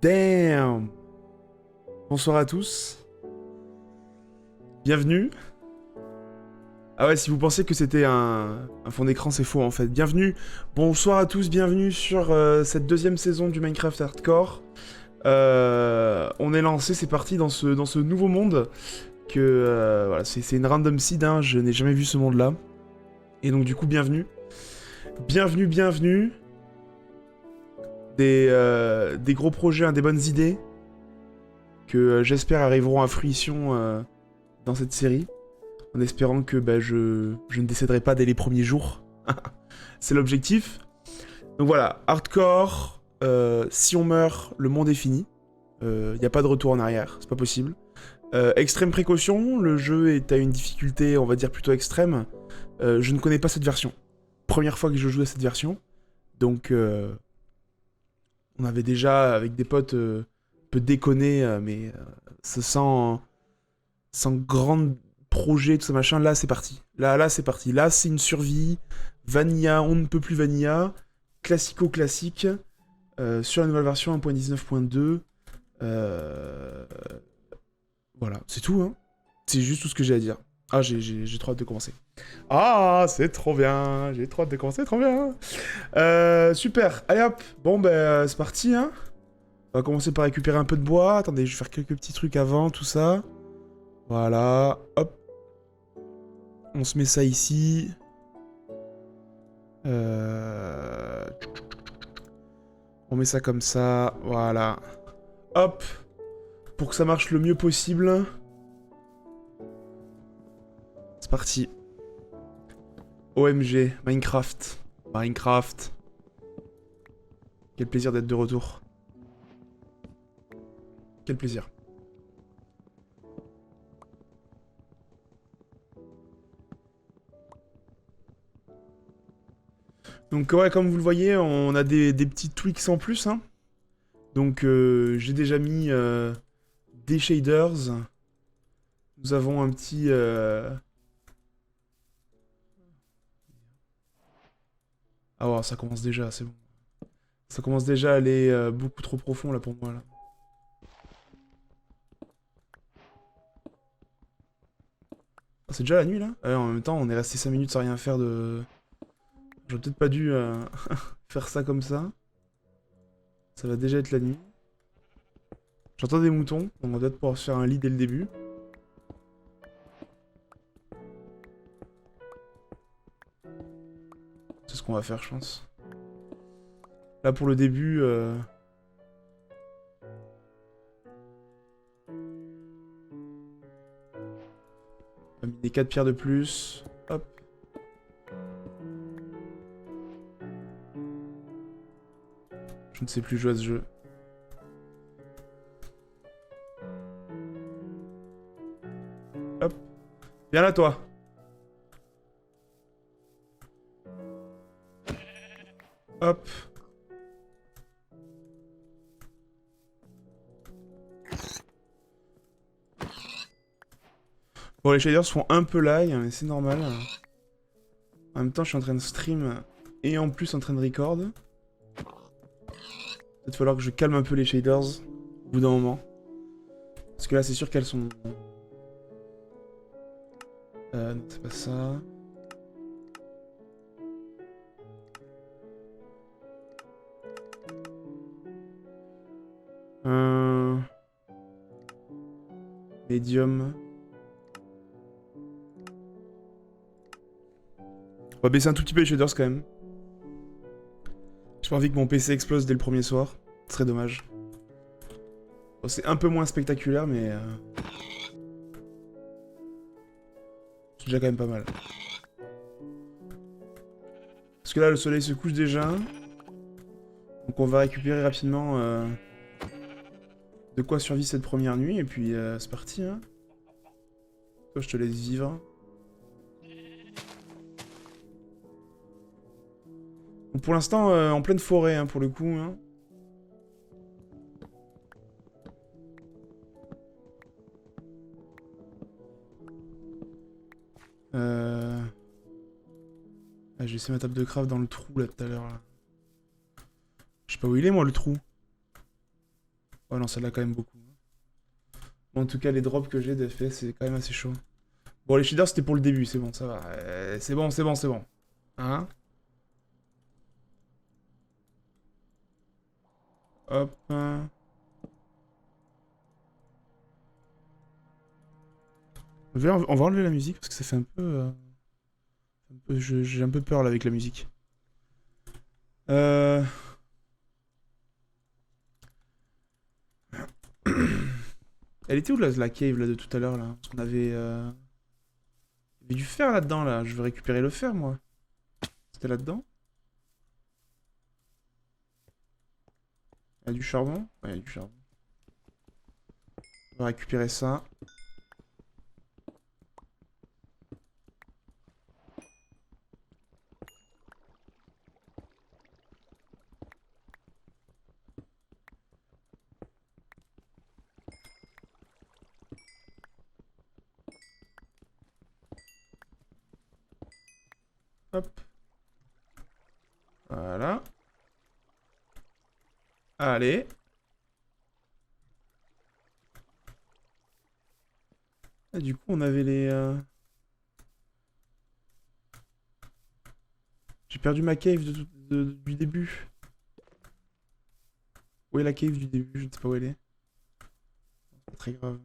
Damn! Bonsoir à tous. Bienvenue. Ah ouais, si vous pensez que c'était un fond d'écran, c'est faux en fait. Bienvenue. Bonsoir à tous, bienvenue sur cette deuxième saison du Minecraft Hardcore. On est lancé, c'est parti dans ce nouveau monde. Voilà, c'est une random seed, hein, je n'ai jamais vu ce monde-là. Et donc du coup, bienvenue. Bienvenue. Des gros projets, hein, des bonnes idées que j'espère arriveront à fruition dans cette série, en espérant que je ne décéderai pas dès les premiers jours. C'est l'objectif. Donc voilà, hardcore, si on meurt, le monde est fini. Il n'y a pas de retour en arrière, c'est pas possible. Extrême précaution, le jeu est à une difficulté, on va dire, plutôt extrême. Je ne connais pas cette version. Première fois que je joue à cette version. Donc, on avait déjà, avec des potes, un peu déconné, mais sans grand projet, tout ça machin. Là, c'est parti. Là, c'est parti. Là, c'est une survie. Vanilla, on ne peut plus vanilla. Classico-classique. Sur la nouvelle version 1.19.2. Voilà, c'est tout, hein. C'est juste tout ce que j'ai à dire. Ah, j'ai trop hâte de commencer. Ah, c'est trop bien. J'ai trop hâte de commencer, trop bien. Super. Allez hop. Bon, c'est parti, hein. On va commencer par récupérer un peu de bois. Attendez, je vais faire quelques petits trucs avant, tout ça. Voilà. Hop. On se met ça ici. On met ça comme ça. Voilà. Hop. Pour que ça marche le mieux possible. C'est parti. OMG. Minecraft. Minecraft. Quel plaisir d'être de retour. Quel plaisir. Donc ouais, comme vous le voyez, on a des petits tweaks en plus, hein. Donc j'ai déjà mis des shaders. Nous avons un petit... Ah ouais, ça commence déjà, c'est bon. Ça commence déjà à aller beaucoup trop profond là pour moi là. Ah, c'est déjà la nuit là? En même temps, on est resté 5 minutes sans rien faire de... J'aurais peut-être pas dû faire ça comme ça. Ça va déjà être la nuit. J'entends des moutons, donc on va peut-être pouvoir se faire un lit dès le début. C'est ce qu'on va faire, je pense. Là, pour le début... On va mettre des 4 pierres de plus. Hop. Je ne sais plus jouer à ce jeu. Hop. Viens là, toi. Hop. Bon, les shaders font un peu lag, mais c'est normal. En même temps, je suis en train de stream et en plus en train de record. Peut-être falloir que je calme un peu les shaders au bout d'un moment. Parce que là, c'est sûr qu'elles sont... non, c'est pas ça. Medium. On va baisser un tout petit peu les shaders quand même. J'ai pas envie que mon PC explose dès le premier soir. Ce serait dommage. Bon, c'est un peu moins spectaculaire, mais... c'est déjà quand même pas mal. Parce que là, le soleil se couche déjà. Donc on va récupérer rapidement de quoi survivre cette première nuit. Et puis c'est parti, hein. Toi, je te laisse vivre. Donc pour l'instant, en pleine forêt, hein, pour le coup. Hein. Ah, j'ai laissé ma table de craft dans le trou, là, tout à l'heure. Je sais pas où il est, moi, le trou. Oh non, celle-là, quand même beaucoup. Bon, en tout cas, les drops que j'ai d'FPS, c'est quand même assez chaud. Bon, les shaders, c'était pour le début, c'est bon, ça va. C'est bon, c'est bon, c'est bon. Hein? Hop. On va enlever la musique parce que ça fait un peu... j'ai un peu peur là avec la musique. Euh... Elle était où la cave là de tout à l'heure là? Parce qu'on avait... il y avait du fer là-dedans là. Je veux récupérer le fer moi. C'était là-dedans? Il y a du charbon? Ouais, il y a du charbon. On va récupérer ça. Hop. Voilà. Allez. Ah, du coup, on avait les... J'ai perdu ma cave du début. Où est la cave du début? Je ne sais pas où elle est. C'est pas très grave.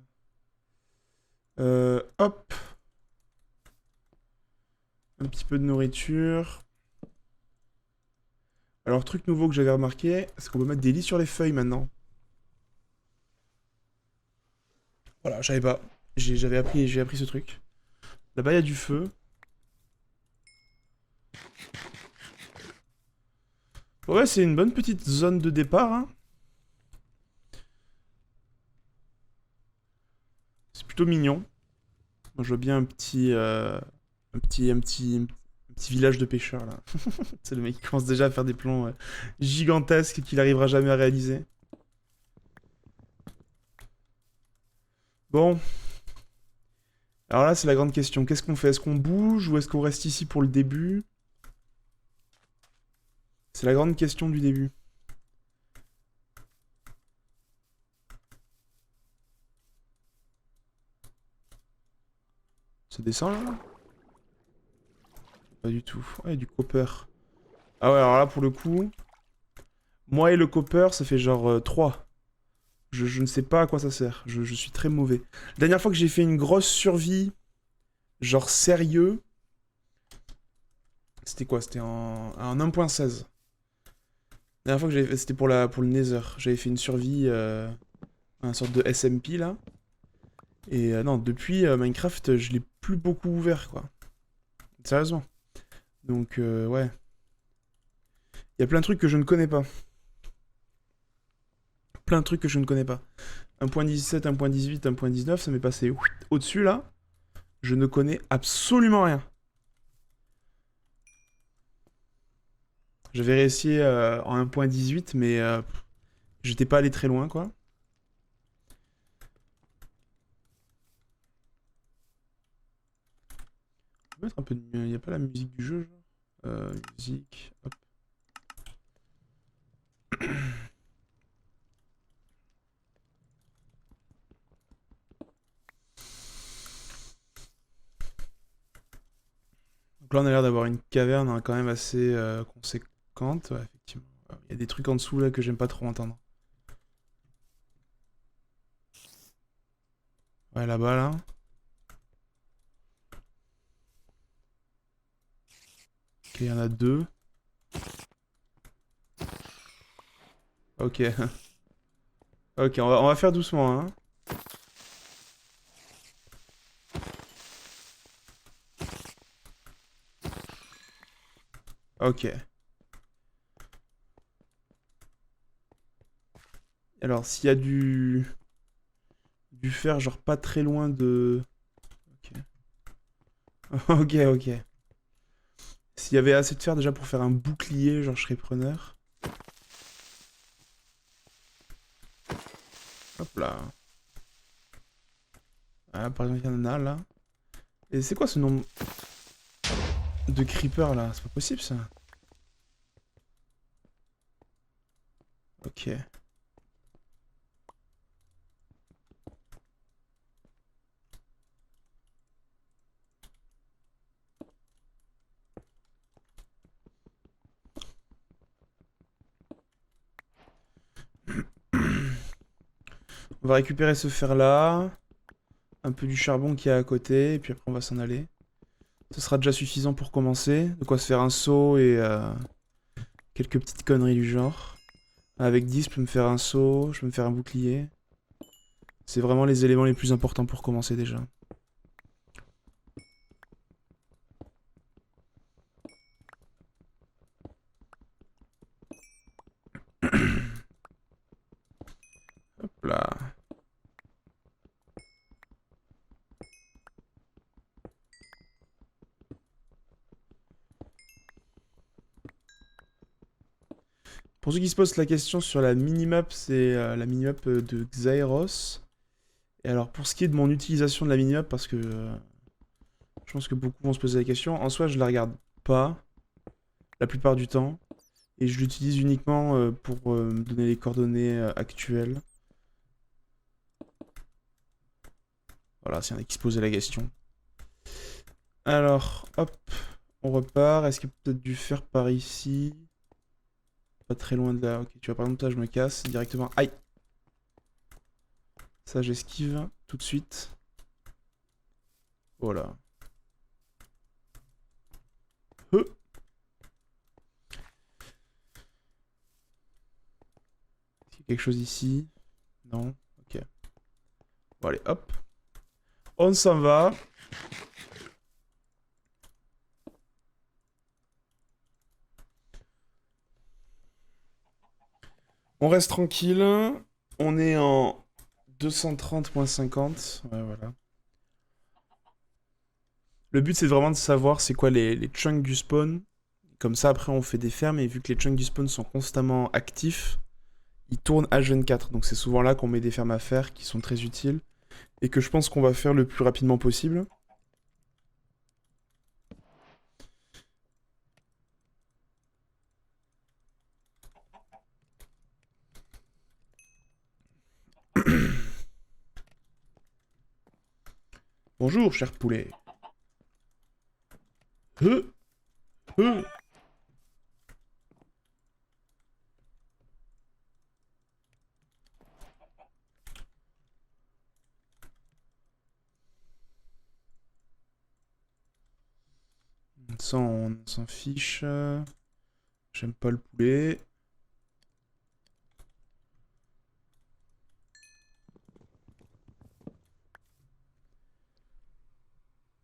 Hop. Un petit peu de nourriture. Alors, truc nouveau que j'avais remarqué, c'est qu'on peut mettre des lits sur les feuilles maintenant. Voilà, je savais pas. J'ai appris ce truc. Là-bas, il y a du feu. Ouais, c'est une bonne petite zone de départ, hein. C'est plutôt mignon. Moi, je vois bien un petit village de pêcheurs, là. C'est le mec qui commence déjà à faire des plans gigantesques qu'il arrivera jamais à réaliser. Bon. Alors là, c'est la grande question. Qu'est-ce qu'on fait? Est-ce qu'on bouge ou est-ce qu'on reste ici pour le début? C'est la grande question du début. Ça descend là? Pas du tout. Ouais, du copper. Ah ouais, alors là, pour le coup, moi et le copper, ça fait genre 3. Je ne sais pas à quoi ça sert. Je suis très mauvais. La dernière fois que j'ai fait une grosse survie, genre sérieux, c'était quoi? C'était en 1.16. La dernière fois que j'avais fait, c'était pour le Nether. J'avais fait une survie, un sorte de SMP là. Et non, depuis Minecraft, je l'ai plus beaucoup ouvert quoi. Sérieusement. Donc ouais. Il y a plein de trucs que je ne connais pas. Plein de trucs que je ne connais pas. 1.17, 1.18, 1.19, ça m'est passé au-dessus là. Je ne connais absolument rien. J'avais réussi en 1.18, mais j'étais pas allé très loin, quoi. On peut mettre un peu de... Il n'y a pas la musique du jeu, genre musique... Hop. Donc là, on a l'air d'avoir une caverne hein, quand même assez conséquente. Ouais, effectivement. Il y a des trucs en dessous, là, que j'aime pas trop entendre. Ouais, là-bas, là. Ok, il y en a deux. Ok. Ok, on va faire doucement, hein. Ok. Alors, s'il y a du fer, genre pas très loin de... Ok. Ok, ok. S'il y avait assez de fer déjà pour faire un bouclier, genre je serais preneur. Hop là. Ah, par exemple, il y en a là. Et c'est quoi ce nombre de creepers là? C'est pas possible ça. Ok. On va récupérer ce fer-là. Un peu du charbon qui est à côté. Et puis après, on va s'en aller. Ce sera déjà suffisant pour commencer. De quoi se faire un seau et quelques petites conneries du genre. Avec 10, je peux me faire un seau, je peux me faire un bouclier. C'est vraiment les éléments les plus importants pour commencer déjà. Hop là. Pour ceux qui se posent la question sur la minimap, c'est la minimap de Xaeros. Et alors pour ce qui est de mon utilisation de la minimap, parce que je pense que beaucoup vont se poser la question, en soi je la regarde pas la plupart du temps. Et je l'utilise uniquement pour me donner les coordonnées actuelles. Voilà, s'il y en a qui se posaient la question. Alors, hop, on repart. Est-ce qu'il y a peut-être du fer par ici? Pas très loin de là. Ok, tu vois, par exemple, là, je me casse directement. Aïe! Ça, j'esquive tout de suite. Voilà. Est-ce qu'il y a quelque chose ici? Non? Ok. Bon, allez, hop. On s'en va. On reste tranquille. On est en 230-50. Ouais, voilà. Le but, c'est vraiment de savoir c'est quoi les chunks du spawn. Comme ça, après, on fait des fermes. Et vu que les chunks du spawn sont constamment actifs, ils tournent H24. Donc c'est souvent là qu'on met des fermes à faire qui sont très utiles. Et que je pense qu'on va faire le plus rapidement possible. Bonjour, cher poulet. Euh, euh. Ça, on s'en fiche. J'aime pas le poulet.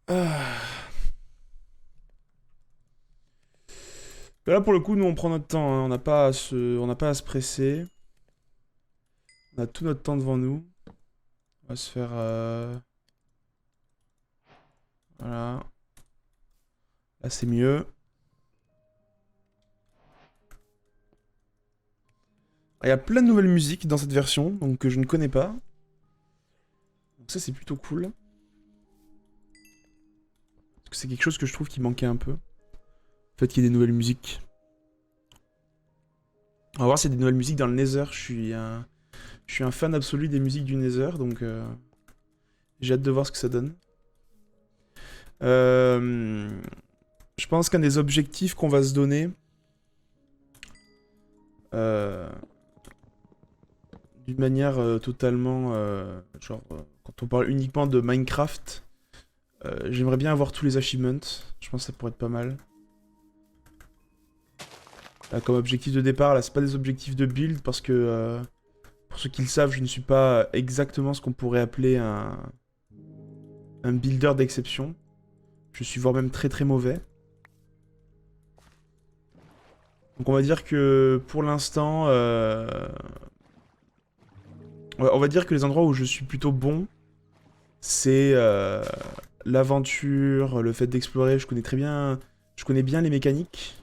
Ah. Là, pour le coup, nous, on prend notre temps. Hein. On n'a pas à se presser. On a tout notre temps devant nous. On va se faire... Voilà. Là, c'est mieux. Il y a plein de nouvelles musiques dans cette version, donc que je ne connais pas. Donc ça, c'est plutôt cool. Parce que c'est quelque chose que je trouve qui manquait un peu. Le fait qu'il y ait des nouvelles musiques. On va voir s'il y a des nouvelles musiques dans le Nether. Je suis un fan absolu des musiques du Nether, donc j'ai hâte de voir ce que ça donne. Je pense qu'un des objectifs qu'on va se donner... d'une manière totalement... genre, quand on parle uniquement de Minecraft, j'aimerais bien avoir tous les achievements. Je pense que ça pourrait être pas mal. Là, comme objectif de départ, là, c'est pas des objectifs de build, parce que... pour ceux qui le savent, je ne suis pas exactement ce qu'on pourrait appeler un builder d'exception. Je suis voire même très très mauvais. Donc on va dire que pour l'instant... on va dire que les endroits où je suis plutôt bon, c'est l'aventure, le fait d'explorer. Je connais très bien... Je connais bien les mécaniques.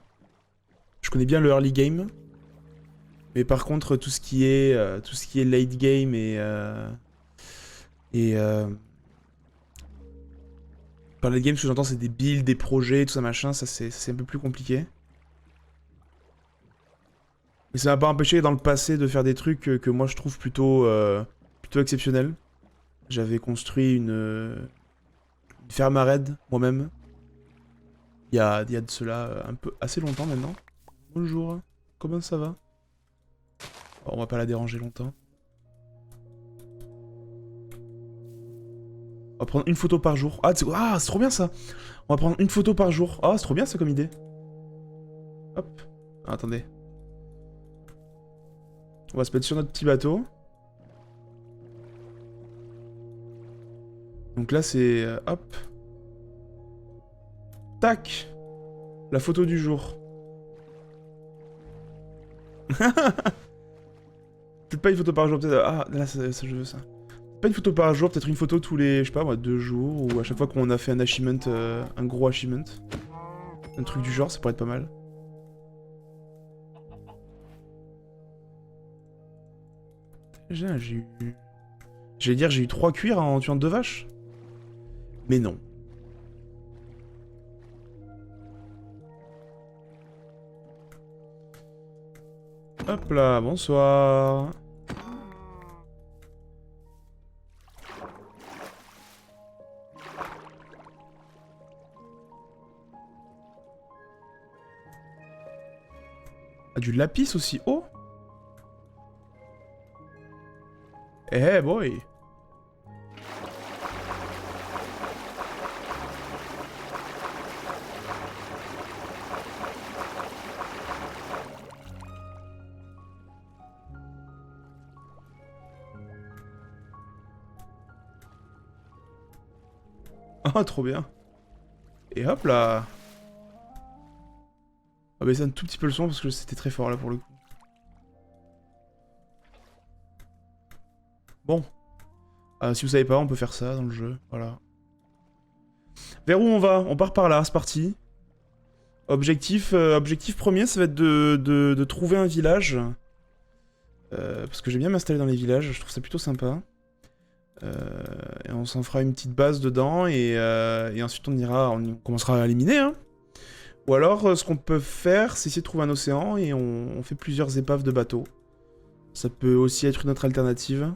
Je connais bien le early game. Mais par contre, tout ce qui est late game et par late game, ce que j'entends, c'est des builds, des projets, tout ça machin. Ça, c'est un peu plus compliqué. Mais ça m'a pas empêché dans le passé de faire des trucs que moi je trouve plutôt exceptionnels. J'avais construit une ferme à raid moi-même. Il y a de cela un peu assez longtemps maintenant. Bonjour, comment ça va? On va pas la déranger longtemps. On va prendre une photo par jour. Ah, c'est trop bien ça. On va prendre une photo par jour. Ah, c'est trop bien ça comme idée. Hop. Ah, attendez. On va se mettre sur notre petit bateau. Donc là, c'est... hop. Tac. La photo du jour. Peut-être pas une photo par jour, peut-être... Ah, là, ça, je veux ça. Pas une photo par jour, peut-être une photo tous les, je sais pas moi, 2 jours, ou à chaque fois qu'on a fait un achievement, un gros achievement. Un truc du genre, ça pourrait être pas mal. J'ai eu... J'allais dire, j'ai eu 3 cuirs en tuant 2 vaches. Mais non. Hop là, bonsoir. Ah, du lapis aussi haut. Eh hey boy. Ah, trop bien. Et hop là. On va baisser un tout petit peu le son parce que c'était très fort là pour le coup. Bon. Si vous savez pas, on peut faire ça dans le jeu. Voilà. Vers où on va? On part par là, c'est parti. Objectif premier, ça va être de trouver un village. Parce que j'aime bien m'installer dans les villages, je trouve ça plutôt sympa. Et on s'en fera une petite base dedans, et ensuite on commencera à éliminer, hein. Ou alors, ce qu'on peut faire, c'est essayer de trouver un océan, et on fait plusieurs épaves de bateaux. Ça peut aussi être une autre alternative.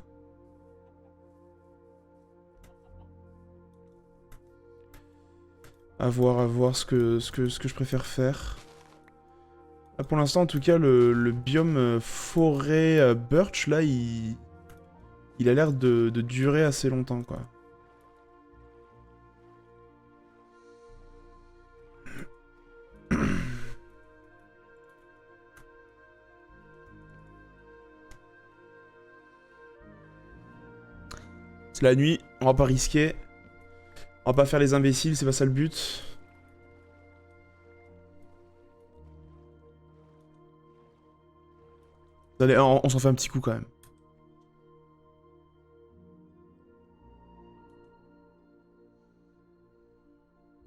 À voir ce que je préfère faire. Là, pour l'instant, en tout cas, le biome forêt birch, là, il a l'air de durer assez longtemps, quoi. C'est la nuit, on va pas risquer. On va pas faire les imbéciles, c'est pas ça le but. Allez, on s'en fait un petit coup quand même.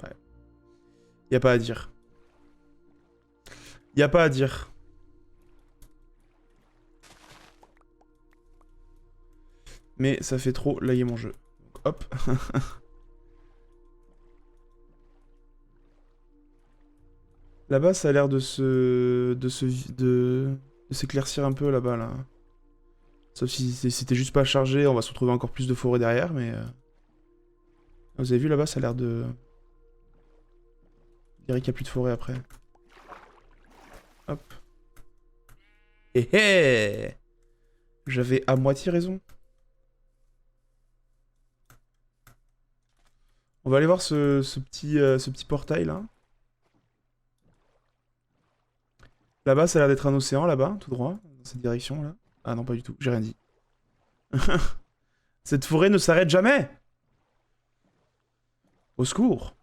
Ouais. Y a pas à dire. Y a pas à dire. Mais ça fait trop laguer mon jeu. Donc, hop. Là-bas, ça a l'air de s'éclaircir un peu là-bas, là. Sauf si c'était juste pas chargé, on va se retrouver encore plus de forêt derrière, mais... Vous avez vu là-bas, ça a l'air de... Je dirais qu'il n'y a plus de forêt après. Hop. Hé hé! J'avais à moitié raison. On va aller voir ce petit portail là. Là-bas, ça a l'air d'être un océan là-bas, tout droit, dans cette direction là. Ah non, pas du tout, j'ai rien dit. Cette forêt ne s'arrête jamais! Au secours!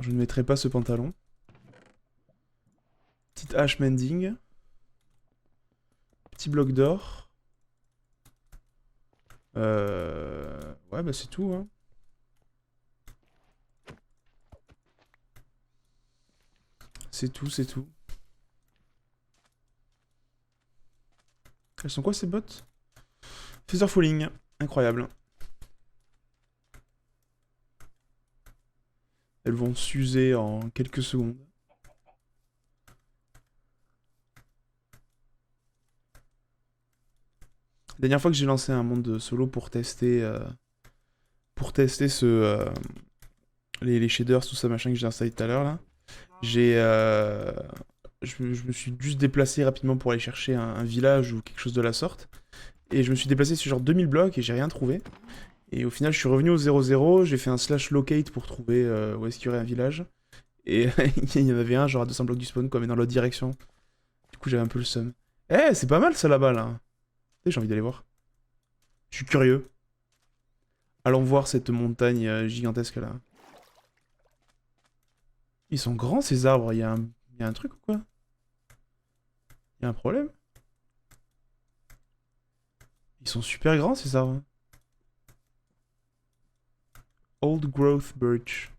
Je ne mettrai pas ce pantalon. Petite hache mending. Petit bloc d'or. Ouais, bah c'est tout, hein. C'est tout, c'est tout. Elles sont quoi ces bottes? Feather Falling. Incroyable. Elles vont s'user en quelques secondes. La dernière fois que j'ai lancé un monde solo pour tester les shaders, tout ça machin que j'ai installé tout à l'heure là, J'ai... je me suis juste déplacé rapidement pour aller chercher un village ou quelque chose de la sorte. Et je me suis déplacé sur genre 2000 blocs et j'ai rien trouvé. Et au final, je suis revenu au 0-0, j'ai fait un slash locate pour trouver où est-ce qu'il y aurait un village. Et il y en avait un genre à 200 blocs du spawn, quoi, mais dans l'autre direction. Du coup, j'avais un peu le seum. Eh, c'est pas mal ça là-bas, là. Tu sais, j'ai envie d'aller voir. Je suis curieux. Allons voir cette montagne gigantesque là. Ils sont grands ces arbres, il y a un truc ou quoi? Il y a un problème? Ils sont super grands ces arbres. Old growth birch.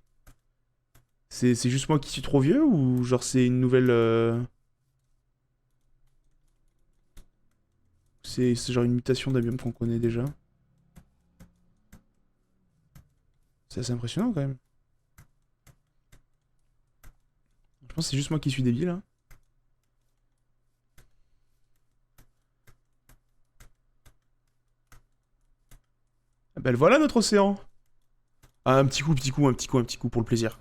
C'est juste moi qui suis trop vieux ou genre c'est une nouvelle... C'est genre une mutation d'un biome qu'on connaît déjà? C'est assez impressionnant quand même. Je pense que c'est juste moi qui suis débile là. Ah bah voilà notre océan. Ah, un petit coup, petit coup, un petit coup, un petit coup pour le plaisir.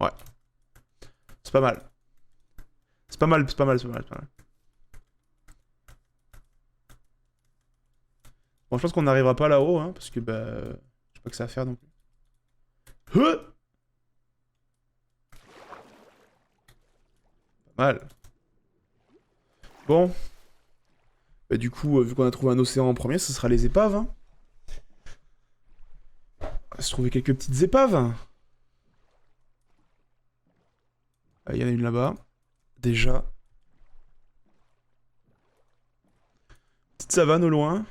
Ouais, c'est pas mal. C'est pas mal, c'est pas mal, c'est pas mal, c'est pas mal. Bon, je pense qu'on n'arrivera pas là-haut, hein, parce que bah... J'ai pas que ça à faire non plus. Pas mal. Bon. Bah du coup, vu qu'on a trouvé un océan en premier, ce sera les épaves, hein. On va se trouver quelques petites épaves. Ah, il y en a une là-bas. Déjà. Petite savane au loin.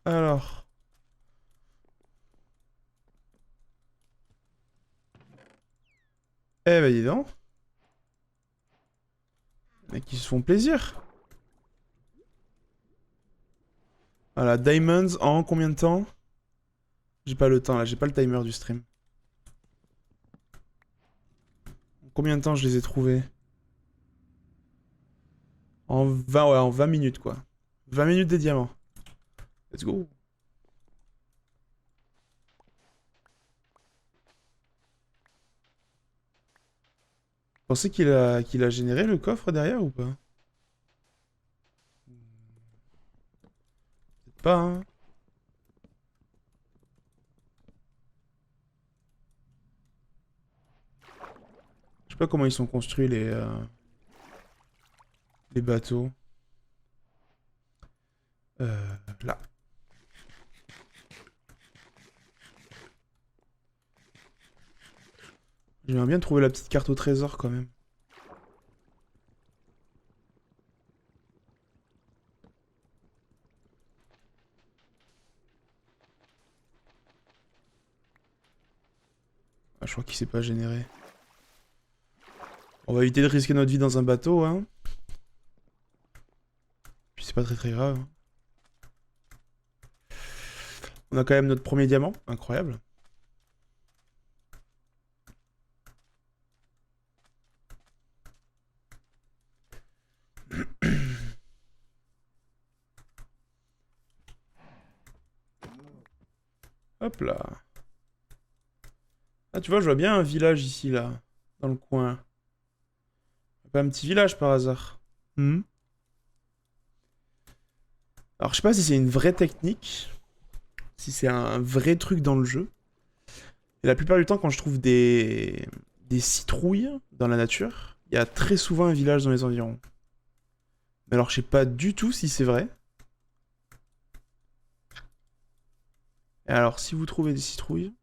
Alors. Eh bah dis donc. Les mecs, ils se font plaisir. Voilà, Diamonds en combien de temps? J'ai pas le temps là, j'ai pas le timer du stream. En combien de temps je les ai trouvés? En 20, ouais, en 20 minutes quoi. 20 minutes des diamants. Let's go. Vous pensez qu'il a généré le coffre derrière ou pas? Peut-être pas, hein. Je sais pas comment ils sont construits les bateaux. Là. J'aimerais bien trouver la petite carte au trésor quand même. Ah, je crois qu'il s'est pas généré. On va éviter de risquer notre vie dans un bateau, hein. Puis c'est pas très très grave, hein. On a quand même notre premier diamant, incroyable. Hop là. Ah, tu vois, je vois bien un village ici, là. Dans le coin. Pas un petit village par hasard. Hmm. Alors, je sais pas si c'est une vraie technique. Si c'est un vrai truc dans le jeu. Et la plupart du temps, quand je trouve des citrouilles dans la nature, il y a très souvent un village dans les environs. Mais alors, je sais pas du tout si c'est vrai. Et alors, si vous trouvez des citrouilles,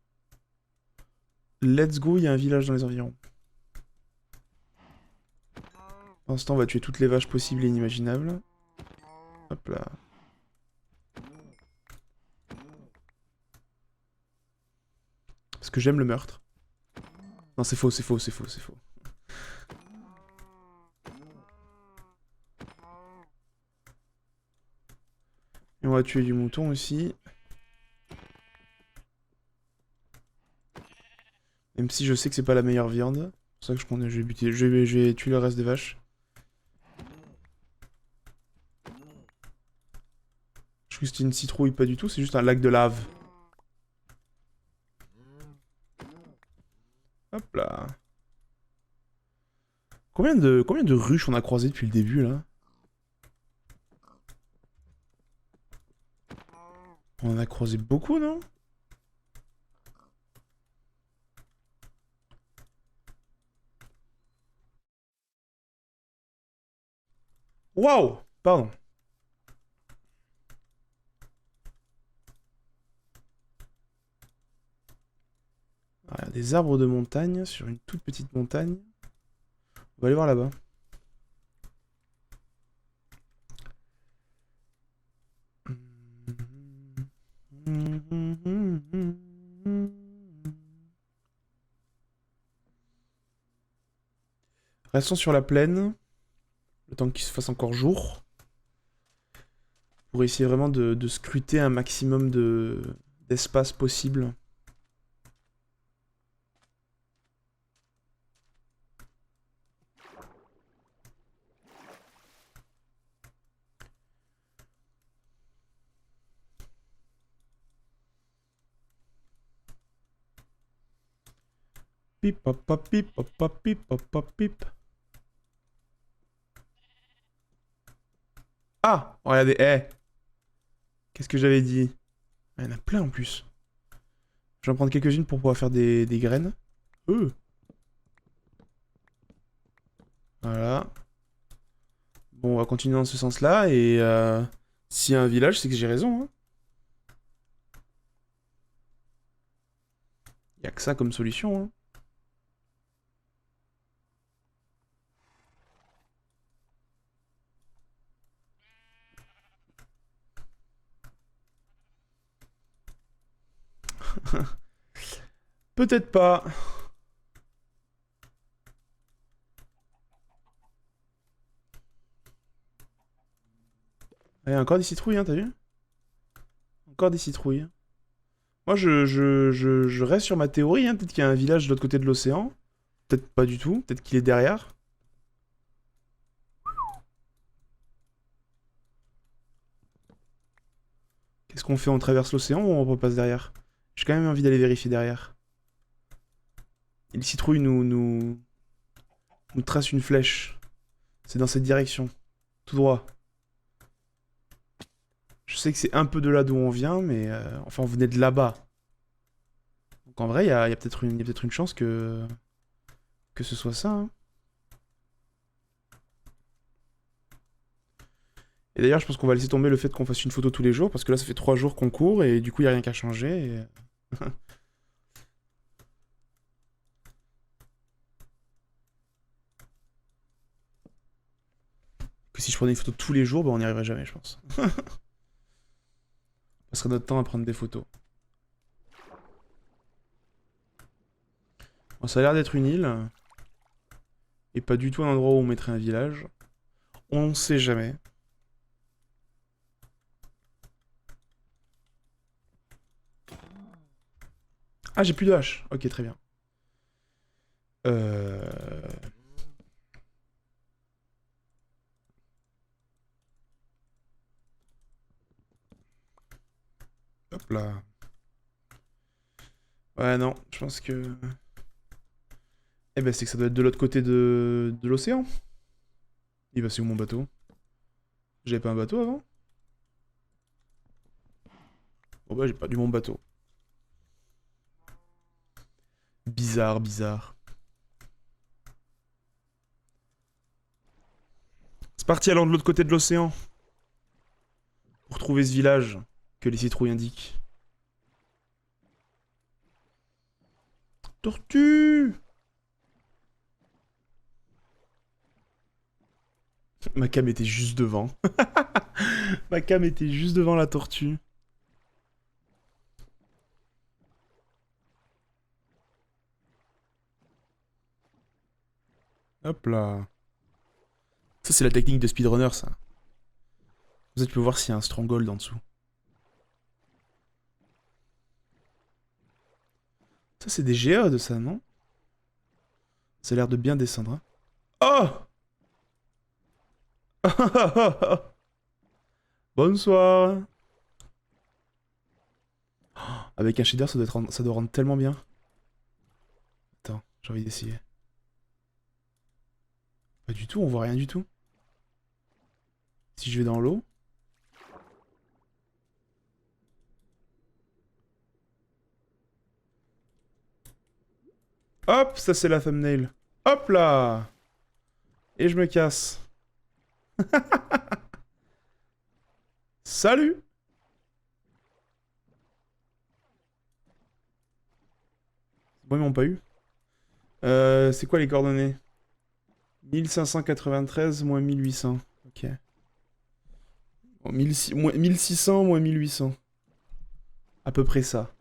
let's go, il y a un village dans les environs. Pour l'instant, on va tuer toutes les vaches possibles et inimaginables. Hop là. Parce que j'aime le meurtre. Non, c'est faux, c'est faux, c'est faux, c'est faux. Et on va tuer du mouton aussi. Même si je sais que c'est pas la meilleure viande. C'est pour ça que je vais buter. Je vais tuer le reste des vaches. Je trouve que c'était une citrouille, pas du tout, c'est juste un lac de lave. Hop là. Combien de ruches on a croisées depuis le début, là? On en a croisé beaucoup, non? Waouh! Pardon. Voilà, des arbres de montagne sur une toute petite montagne. On va aller voir là-bas. Restons sur la plaine. Le temps qu'il se fasse encore jour. Pour essayer vraiment de scruter un maximum d'espace possible. Pip pop pop pip pop pop pip pop pop pip. Ah! Regardez, qu'est-ce que j'avais dit? Il y en a plein en plus. Je vais en prendre quelques-unes pour pouvoir faire des graines. Voilà. Bon, on va continuer dans ce sens-là, et s'il y a un village, c'est que j'ai raison, hein. Y a que ça comme solution, hein. Peut-être pas. Il y a encore des citrouilles, hein, t'as vu? Encore des citrouilles. Moi, je reste sur ma théorie, hein. Peut-être qu'il y a un village de l'autre côté de l'océan. Peut-être pas du tout. Peut-être qu'il est derrière. Qu'est-ce qu'on fait? On traverse l'océan ou on repasse derrière? J'ai quand même envie d'aller vérifier derrière. Et les citrouilles nous tracent une flèche. C'est dans cette direction. Tout droit. Je sais que c'est un peu de là d'où on vient, mais... enfin, on venait de là-bas. Donc en vrai, il y a peut-être une chance que ce soit ça, hein. Et d'ailleurs, je pense qu'on va laisser tomber le fait qu'on fasse une photo tous les jours, parce que là, ça fait 3 jours qu'on court, et du coup, il n'y a rien qu'à changer, et... que si je prenais une photo tous les jours, bah, on n'y arriverait jamais, je pense. On passerait notre temps à prendre des photos. Bon, ça a l'air d'être une île. Et pas du tout un endroit où on mettrait un village. On sait jamais. Ah, j'ai plus de hache. Ok, très bien. Euh... Hop là. Ouais, non, je pense que... Eh ben, c'est que ça doit être de l'autre côté de l'océan. Il va, c'est où mon bateau? J'avais pas un bateau avant? Bon bah, j'ai perdu mon bateau. Bizarre, bizarre. C'est parti allant de l'autre côté de l'océan. Pour trouver ce village que les citrouilles indiquent. Tortue! Ma cam était juste devant. Ma cam était juste devant la tortue. Hop là. Ça, c'est la technique de speedrunner, ça. Vous tu peux voir s'il y a un stronghold en dessous. Ça, c'est des GA de ça, non? Ça a l'air de bien descendre. Hein. Oh Bonsoir. Avec un shader, ça doit rendre tellement bien. Attends, j'ai envie d'essayer. Pas du tout, on voit rien du tout. Si je vais dans l'eau. Hop, ça c'est la thumbnail. Hop là. Et je me casse. Salut. Moi ils m'ont pas eu. C'est quoi les coordonnées? 1593 moins 1800. Ok. Bon, 1600 moins 1800. À peu près ça.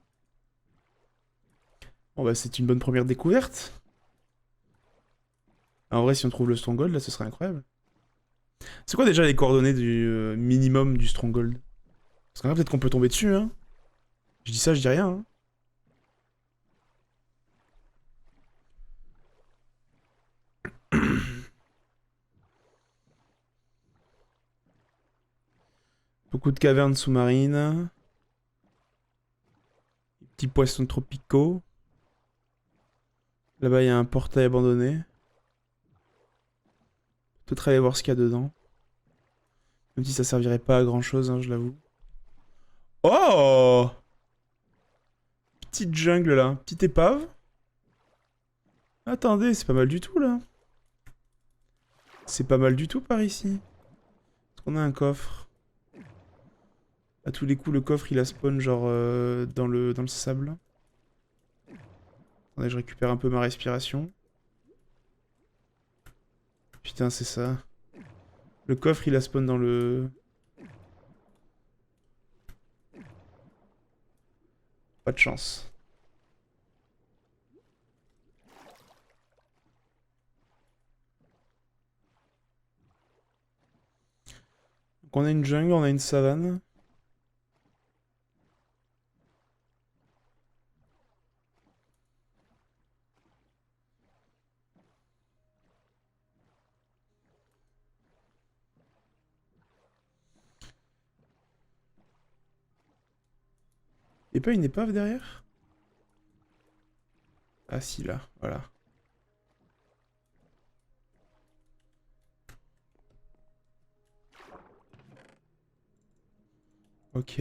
Bon bah c'est une bonne première découverte. En vrai si on trouve le Stronghold là ce serait incroyable. C'est quoi déjà les coordonnées du minimum du Stronghold? Parce qu'en vrai peut-être qu'on peut tomber dessus hein. Je dis ça, je dis rien hein. Beaucoup de cavernes sous-marines. Petits poissons tropicaux. Là-bas, il y a un portail abandonné. Peut-être aller voir ce qu'il y a dedans. Même si ça servirait pas à grand-chose, hein, je l'avoue. Oh! Petite jungle, là. Petite épave. Attendez, c'est pas mal du tout, là. C'est pas mal du tout, par ici. Est-ce qu'on a un coffre? À tous les coups, le coffre, il a spawn, genre, dans le sable. Attendez, je récupère un peu ma respiration. Putain, c'est ça. Le coffre, il a spawn dans le... Pas de chance. Donc on a une jungle, on a une savane. Et pas une épave derrière? Ah si, là, voilà. Ok.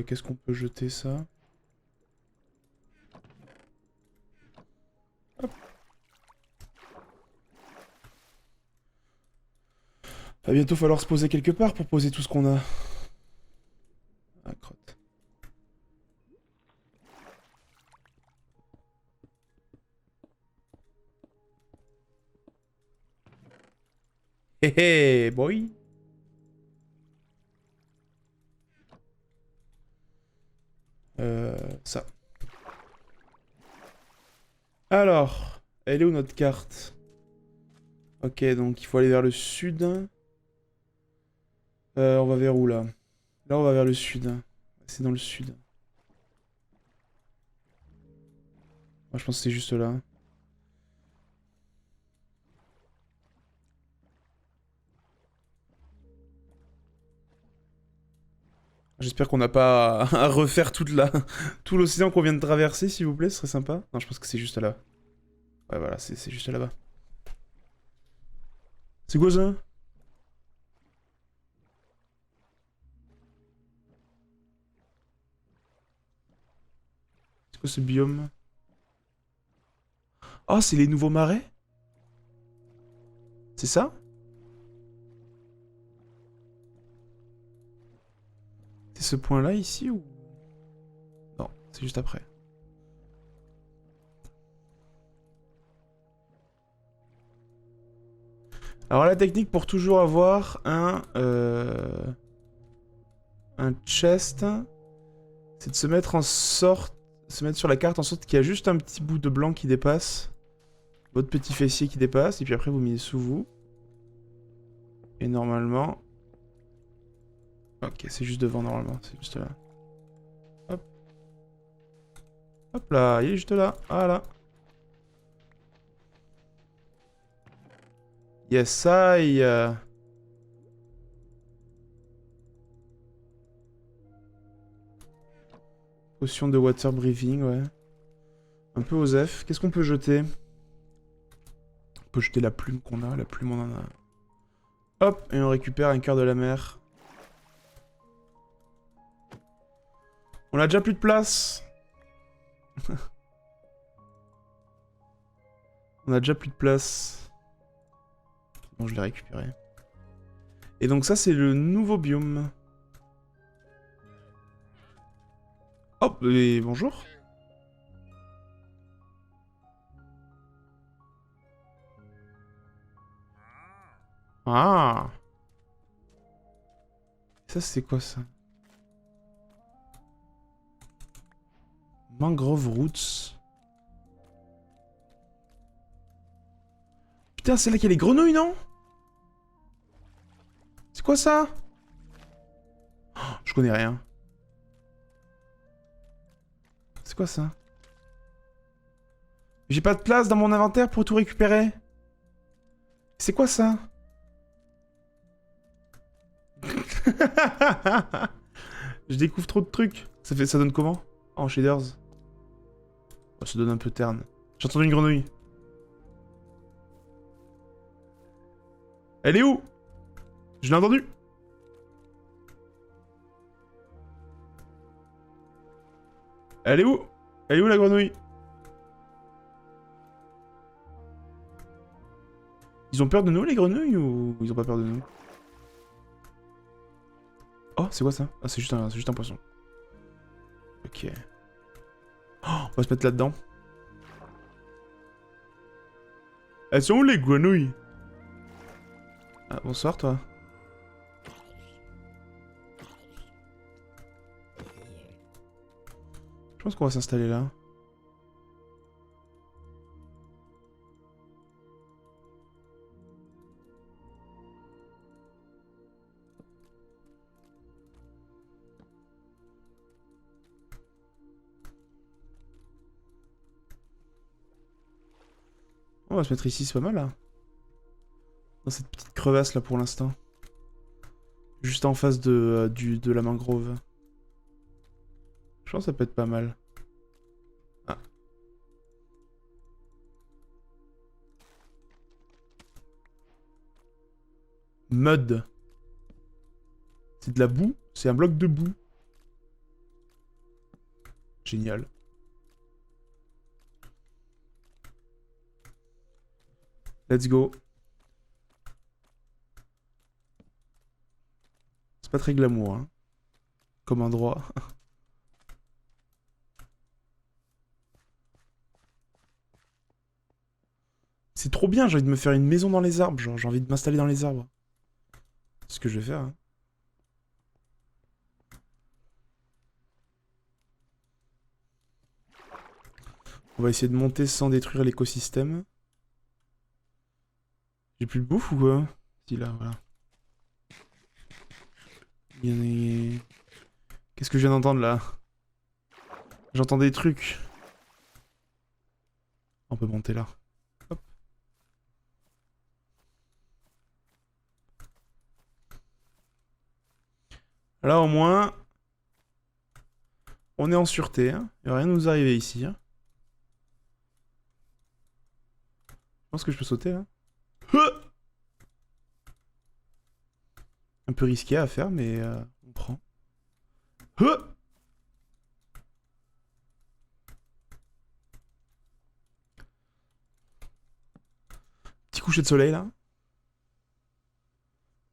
Qu'est-ce qu'on peut jeter ça? Hop. Va bientôt falloir se poser quelque part pour poser tout ce qu'on a. Ah, crotte. Hé hé, boy. Ça. Alors, elle est où notre carte? Ok, donc il faut aller vers le sud. On va vers où là? Là, on va vers le sud. C'est dans le sud. Moi, je pense que c'est juste là. J'espère qu'on n'a pas à refaire tout l'océan qu'on vient de traverser, s'il vous plaît, ce serait sympa. Non, je pense que c'est juste là. Ouais, voilà, c'est juste là-bas. C'est quoi ça? C'est quoi ce biome? Oh, c'est les nouveaux marais? C'est ça? C'est ce point-là ici ou... Non, c'est juste après. Alors la technique pour toujours avoir un chest, c'est de se mettre se mettre sur la carte en sorte qu'il y a juste un petit bout de blanc qui dépasse, votre petit fessier qui dépasse, et puis après vous mettez sous vous. Et normalement... Ok, c'est juste devant normalement, c'est juste là. Hop là, il est juste là. Voilà. Yes, I. Potion de water breathing, ouais. Un peu osef. Qu'est-ce qu'on peut jeter? On peut jeter la plume qu'on a. La plume, on en a. Hop, et on récupère un cœur de la mer. On a déjà plus de place. On a déjà plus de place. Bon, je l'ai récupéré. Et donc ça, c'est le nouveau biome. Hop, et bonjour. Ah. Ça, c'est quoi, ça? Mangrove Roots. Putain, c'est là qu'il y a les grenouilles, non? C'est quoi ça? Oh, je connais rien. C'est quoi ça? J'ai pas de place dans mon inventaire pour tout récupérer. C'est quoi ça? Je découvre trop de trucs. Ça donne comment? En shaders. Oh, ça donne un peu terne. J'ai entendu une grenouille. Elle est où? Je l'ai entendue. Elle est où? Elle est où la grenouille? Ils ont peur de nous les grenouilles ou ils ont pas peur de nous? Oh, c'est quoi ça? Ah, c'est juste un poisson. Ok. Oh, on va se mettre là-dedans. Elles sont où les grenouilles? Ah, bonsoir toi. Je pense qu'on va s'installer là. On va se mettre ici, c'est pas mal là. Dans cette petite crevasse là pour l'instant. Juste en face de la mangrove. Je pense que ça peut être pas mal. Ah. Mud. C'est de la boue? C'est un bloc de boue. Génial. Let's go. C'est pas très glamour, hein. Comme endroit. C'est trop bien, j'ai envie de me faire une maison dans les arbres. Genre, j'ai envie de m'installer dans les arbres. C'est ce que je vais faire, hein. On va essayer de monter sans détruire l'écosystème. J'ai plus de bouffe ou quoi? Si, là, voilà. Qu'est-ce que je viens d'entendre, là? J'entends des trucs. On peut monter là. Hop. Là, au moins... On est en sûreté, hein. Il va rien nous arriver ici, hein. Je pense que je peux sauter, là. Un peu risqué à faire, mais on prend. Petit coucher de soleil, là.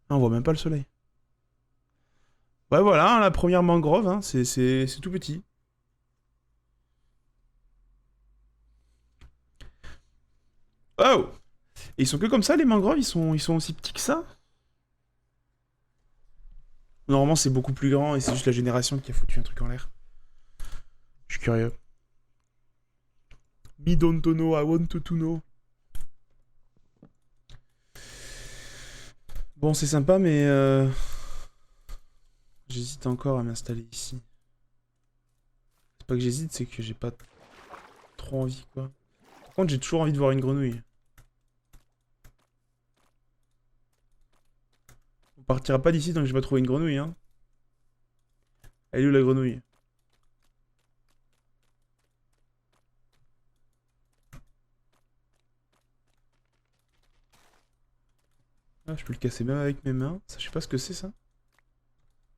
Ah, on voit même pas le soleil. Ouais, voilà, hein, la première mangrove, hein, c'est tout petit. Oh! Et ils sont que comme ça, les mangroves? Ils sont aussi petits que ça? Normalement, c'est beaucoup plus grand et c'est juste la génération qui a foutu un truc en l'air. Je suis curieux. Me don't know, I want to know. Bon, c'est sympa, mais... j'hésite encore à m'installer ici. C'est pas que j'hésite, c'est que j'ai pas trop envie, quoi. Par contre, j'ai toujours envie de voir une grenouille. On partira pas d'ici tant que j'ai pas trouvé une grenouille, hein. Elle est où la grenouille? Ah, je peux le casser même avec mes mains. Ça, je sais pas ce que c'est, ça.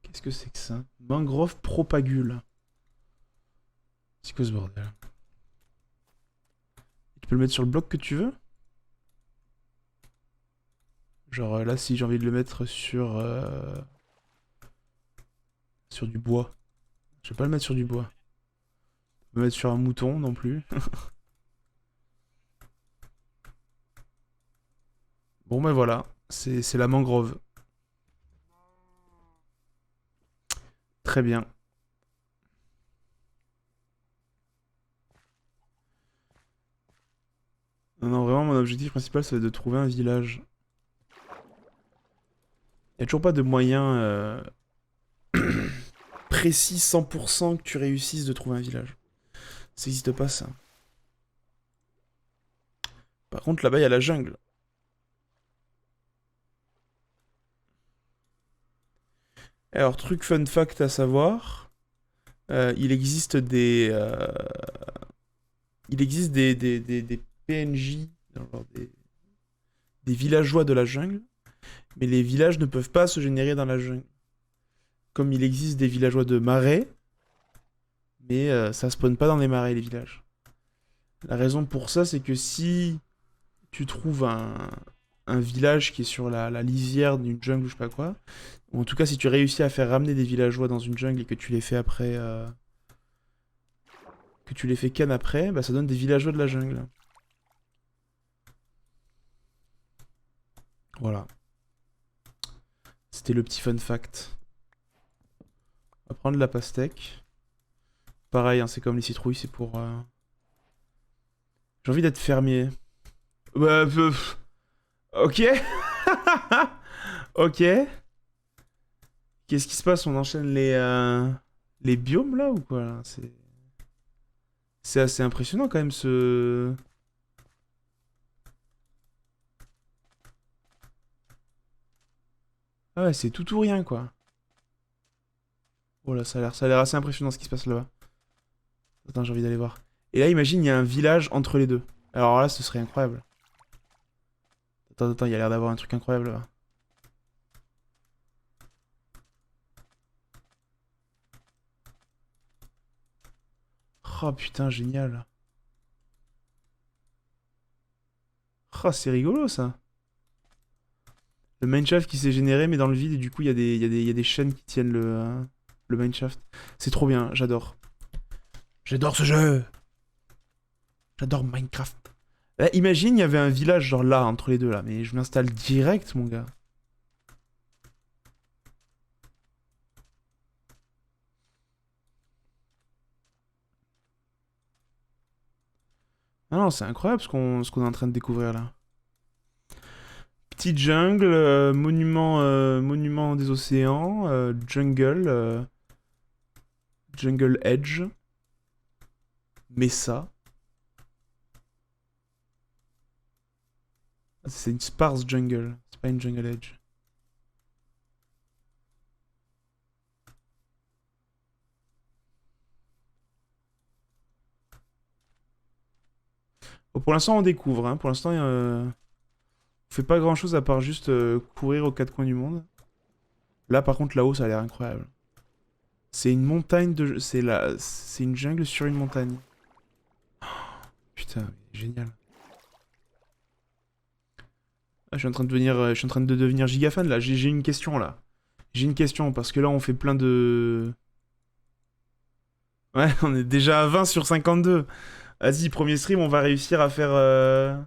Qu'est-ce que c'est que ça? Mangrove propagule. C'est quoi ce bordel? Tu peux le mettre sur le bloc que tu veux? Genre là, si j'ai envie de le mettre sur du bois. Je vais pas le mettre sur du bois. Le mettre sur un mouton non plus. Bon ben voilà, c'est la mangrove. Très bien. Non, non, vraiment, mon objectif principal, c'est de trouver un village. Y a toujours pas de moyen précis 100% que tu réussisses de trouver un village. Ça n'existe pas, ça. Par contre, là-bas, il y a la jungle. Alors, truc fun fact à savoir, il existe des PNJ, genre des villageois de la jungle, mais les villages ne peuvent pas se générer dans la jungle. Comme il existe des villageois de marais, mais ça spawn pas dans les marais, les villages. La raison pour ça, c'est que si tu trouves un village qui est sur la lisière d'une jungle ou je sais pas quoi, ou en tout cas si tu réussis à faire ramener des villageois dans une jungle et que tu les fais après... que tu les fais canne après, bah ça donne des villageois de la jungle. Voilà. C'était le petit fun fact. On va prendre la pastèque. Pareil, hein, c'est comme les citrouilles, c'est pour... J'ai envie d'être fermier. Bah, ok. Ok. Qu'est-ce qui se passe? On enchaîne les biomes là ou quoi là? C'est assez impressionnant quand même ce... Ah ouais, c'est tout ou rien quoi. Oh là, ça a l'air assez impressionnant ce qui se passe là-bas. Attends, j'ai envie d'aller voir. Et là, imagine, il y a un village entre les deux. Alors là, ce serait incroyable. Attends, il y a l'air d'avoir un truc incroyable là. Oh putain, génial. Oh, c'est rigolo ça. Le mineshaft qui s'est généré, mais dans le vide, et du coup, il y a des chaînes qui tiennent le mineshaft. C'est trop bien, j'adore. J'adore ce jeu. J'adore Minecraft. Imagine, il y avait un village genre là, entre les deux là, mais je m'installe direct, mon gars. Ah non, c'est incroyable ce qu'on est en train de découvrir là. Petite jungle, monument des océans, jungle edge, Mesa. Ah, c'est une sparse jungle, c'est pas une jungle edge. Bon, pour l'instant, on découvre. Hein. Pour l'instant, on fait pas grand chose à part juste courir aux quatre coins du monde. Là, par contre, là-haut, ça a l'air incroyable. C'est une montagne de. C'est une jungle sur une montagne. Putain, génial. Ah, je suis en train de devenir giga fan là. J'ai une question là. J'ai une question parce que là, on fait plein de. Ouais, on est déjà à 20 sur 52. Vas-y, premier stream, on va réussir à faire.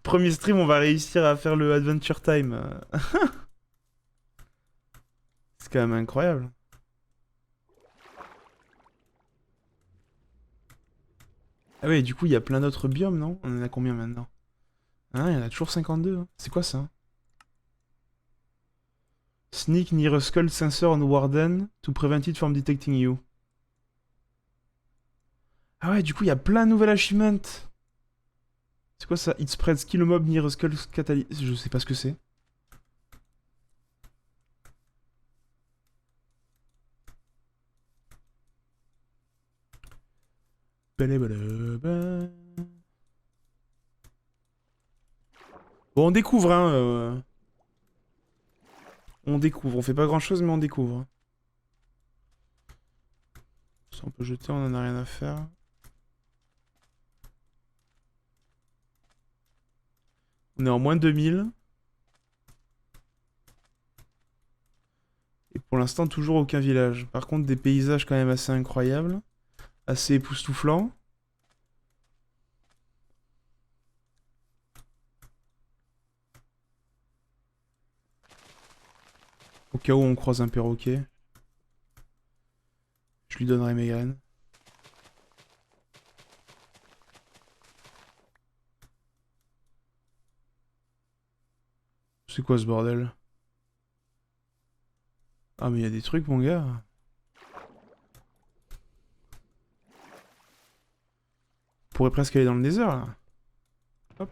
Premier stream, on va réussir à faire le Adventure Time. C'est quand même incroyable. Ah ouais, du coup, il y a plein d'autres biomes, non? On en a combien maintenant? Ah, il y en a toujours 52. Hein. C'est quoi ça? Sneak near a skull sensor on Warden to prevent it from detecting you. Ah ouais, du coup, il y a plein de nouvelles achievements. C'est quoi ça? It spreads kill a mob near a skull catalyst. Je sais pas ce que c'est. Bon, on découvre, hein. On découvre. On fait pas grand chose, mais on découvre. Ça, on peut jeter, on en a rien à faire. On est en moins 2000. Et pour l'instant, toujours aucun village. Par contre, des paysages quand même assez incroyables. Assez époustouflants. Au cas où on croise un perroquet. Je lui donnerai mes graines. C'est quoi ce bordel? Ah mais il y a des trucs mon gars. On pourrait presque aller dans le désert là. Hop.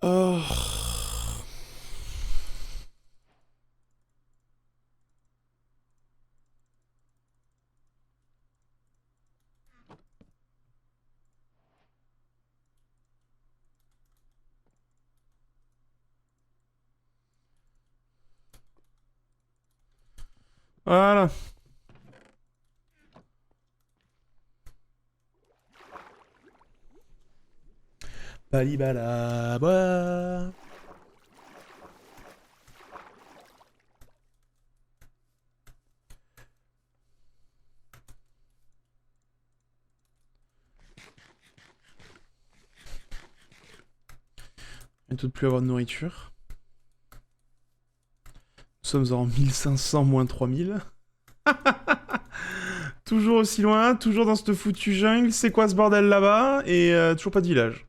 Oh. Voilà. Balibalaba. Bientôt de plus avoir de nourriture. Nous sommes en 1500 moins 3000. Toujours aussi loin, toujours dans cette foutue jungle. C'est quoi ce bordel là-bas? Et toujours pas de village.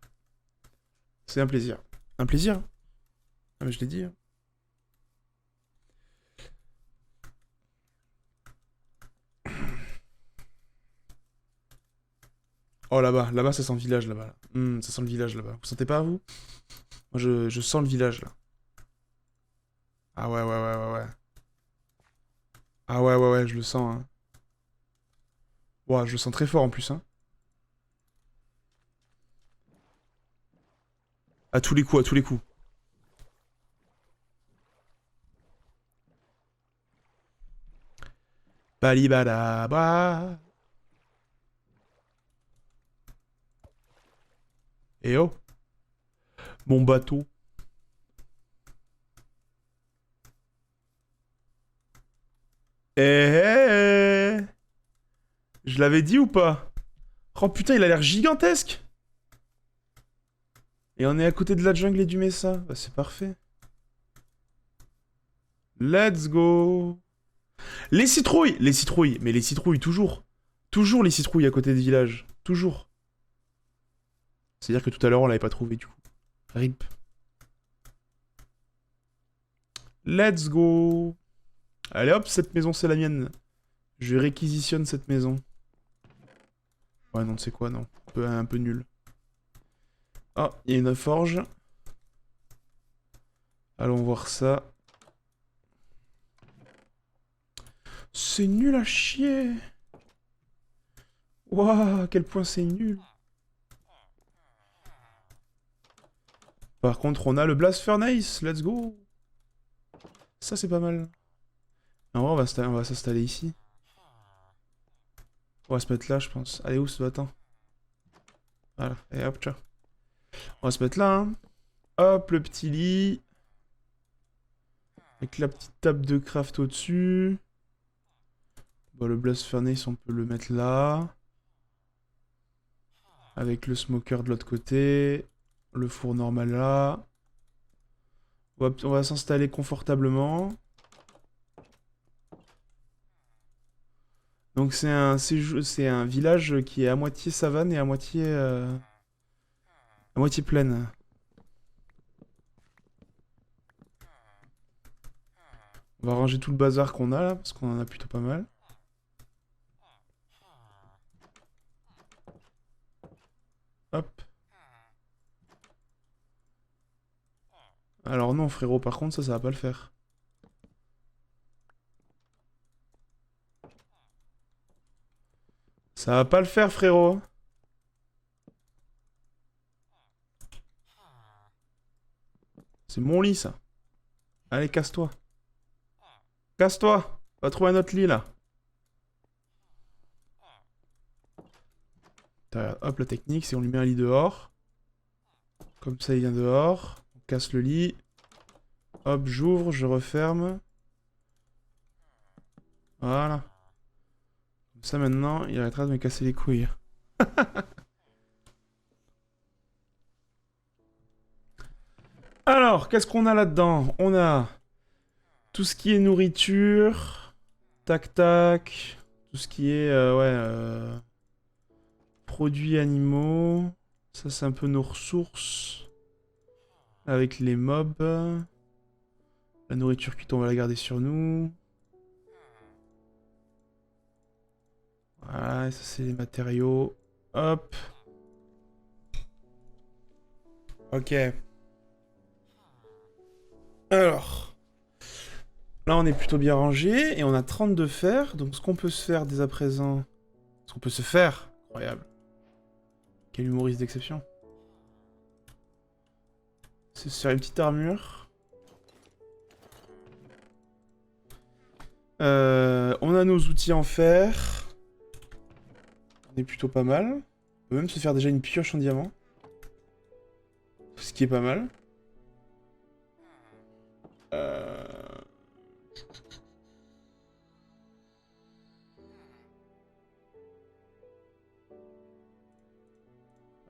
C'est un plaisir. Un plaisir? Ah mais je l'ai dit. Hein. Oh là-bas, là-bas ça sent le village là-bas. Ça sent le village là-bas. Vous sentez pas vous? Moi je sens le village là. Ah ouais ouais ouais ouais ouais. Ah ouais ouais ouais je le sens hein. Ouah je le sens très fort en plus hein. À tous les coups, à tous les coups. Balibadaba. Eh oh, mon bateau. Eh eh eh. Je l'avais dit ou pas? Oh putain, il a l'air gigantesque. Et on est à côté de la jungle et du Mesa. Bah, c'est parfait. Let's go. Les citrouilles. Les citrouilles. Mais les citrouilles, toujours. Toujours les citrouilles à côté des villages. Toujours. C'est-à-dire que tout à l'heure, on l'avait pas trouvé, du coup. RIP. Let's go. Allez hop, cette maison, c'est la mienne. Je réquisitionne cette maison. Ouais, non, c'est quoi, non. Un peu nul. Ah, il y a une forge. Allons voir ça. C'est nul à chier. Waouh, à quel point c'est nul. Par contre, on a le Blast Furnace. Let's go. Ça, c'est pas mal. En vrai, on va s'installer ici. On va se mettre là, je pense. Allez, où ce bâton? Voilà. Et hop, ciao. On va se mettre là, hein. Hop, le petit lit. Avec la petite table de craft au-dessus. Bon, le Blast Furnace, on peut le mettre là. Avec le smoker de l'autre côté. Le four normal là. On va s'installer confortablement. Donc c'est un village qui est à moitié savane et à moitié plaine. On va ranger tout le bazar qu'on a là, parce qu'on en a plutôt pas mal. Hop. Alors non, frérot, par contre, ça va pas le faire. Ça va pas le faire, frérot. C'est mon lit, ça. Allez, casse-toi. Casse-toi. Va trouver un autre lit, là. Hop, la technique, c'est on lui met un lit dehors. Comme ça, il vient dehors. On casse le lit. Hop, j'ouvre, je referme. Voilà. Comme ça, maintenant, il arrêtera de me casser les couilles. Alors, qu'est-ce qu'on a là-dedans? On a tout ce qui est nourriture. Tac, tac. Tout ce qui est, produits animaux. Ça, c'est un peu nos ressources. Avec les mobs. La nourriture cuite, on va la garder sur nous. Voilà, et ça, c'est les matériaux. Hop. Ok. Alors. Là, on est plutôt bien rangé. Et on a 32 fer. Donc, ce qu'on peut se faire dès à présent... Ce qu'on peut se faire... Incroyable. Quel humoriste d'exception. C'est se faire une petite armure. On a nos outils en fer. On est plutôt pas mal. On peut même se faire déjà une pioche en diamant. Ce qui est pas mal.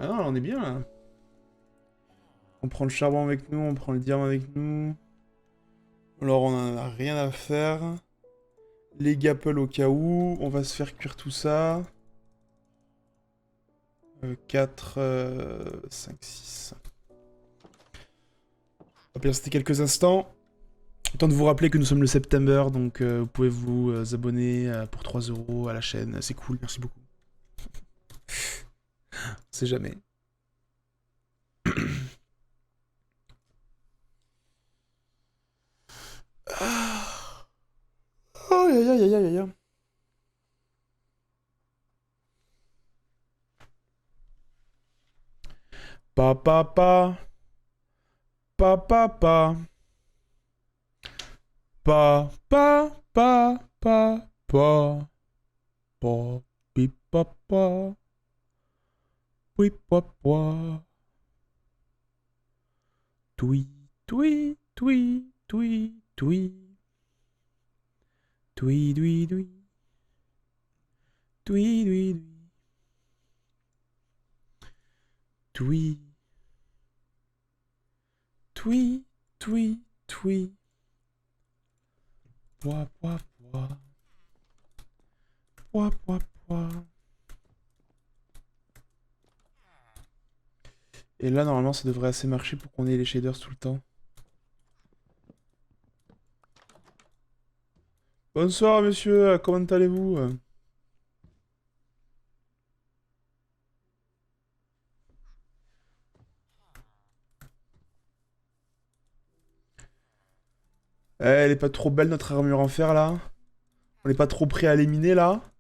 Ah non, là, on est bien, là. On prend le charbon avec nous, on prend le diamant avec nous. Alors, on en a rien à faire. Les gapels au cas où. On va se faire cuire tout ça. 4, 5, 6. On va bien rester quelques instants. Autant de vous rappeler que nous sommes le September, donc vous pouvez vous abonner pour 3 € à la chaîne. C'est cool, merci beaucoup. On sait jamais. Oh, aïe, aïe, aïe, aïe, aïe. Pa, pa, pa. Pa, pa, pa. Pa, pa, pa, pa, pa. Pa, pi, pa, pa. Oui, pa, pa. Toui, toui, toui, toui, toui. Toui, toui, toui. Toui, toui, toui. Toui, toui, toui. Pois, pois, pois. Pois, pois, pois. Et là, normalement, ça devrait assez marcher pour qu'on ait les shaders tout le temps. Bonsoir, monsieur. Comment allez-vous? Elle est pas trop belle, notre armure en fer, là? On est pas trop prêt à l'éminer, là?